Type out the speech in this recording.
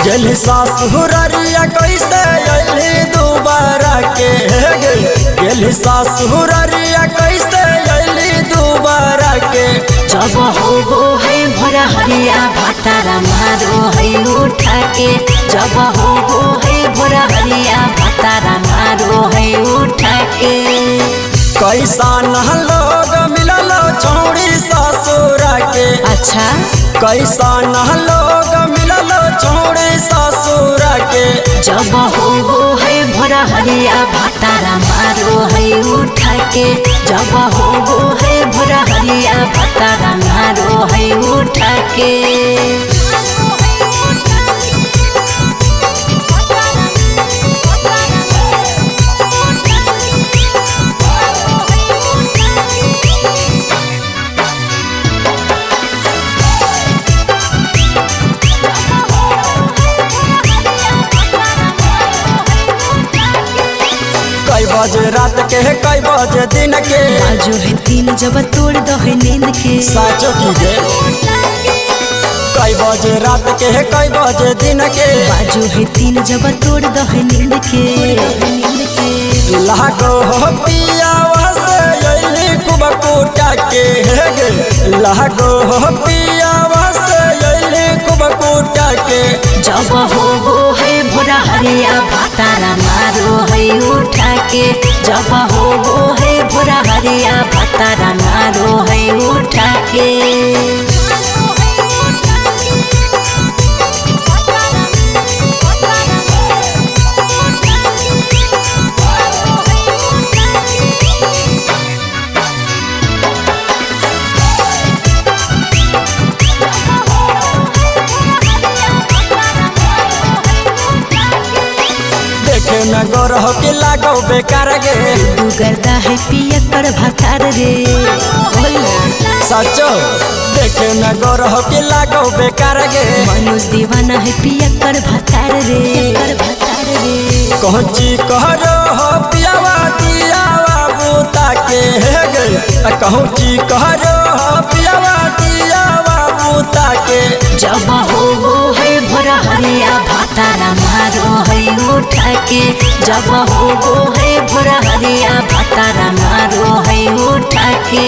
गेली सासुररिया कैसे अली दोबारा के गेली सासुररिया कैसे अली दोबारा के जब हो है भरा हरिया भातारा मारो है उठा के जब हो है भरा हरिया भातारा मारो है उठा के कैसा न लोग मिलल छौड़ी ससुरा के अच्छा कैसा न लोग मिलल छौड़ी ससुरा के जब हो है भरा हरिया भातारा मारो है उठा के जब हो है भरा हरिया भातारा मारो है उठा के कई बजे रात के कई बजे दिन के बाजू है 3 जब तोड़ दो है नींद के साचो की गे कई बजे रात के कई बजे दिन के बाजू है 3 जब तोड़ दो है नींद के लागो हो पियावा से अली खूब कूटा के लागो हो पियावा से अली खूब कूटा के जब हो है भोरा हरिया भातारा मारो है उठा के जब हो है भोरा हरिया भातारा मारो है उठा के न गोरह के लागो बेकार गे तू करता है पियकर भातार रे सचो देखे न गोरह के लागो बेकार गे मनोज दीवाना है पियकर भातार रे कहची कहरो हो पियावा दियावा बूता के गे कहची कहरो हो पियावा दियावा बूता के जब हो है भरा हरिया भातारा मारो है उठा के जब हो है भरा हरिया भातारा मारो है उठा के।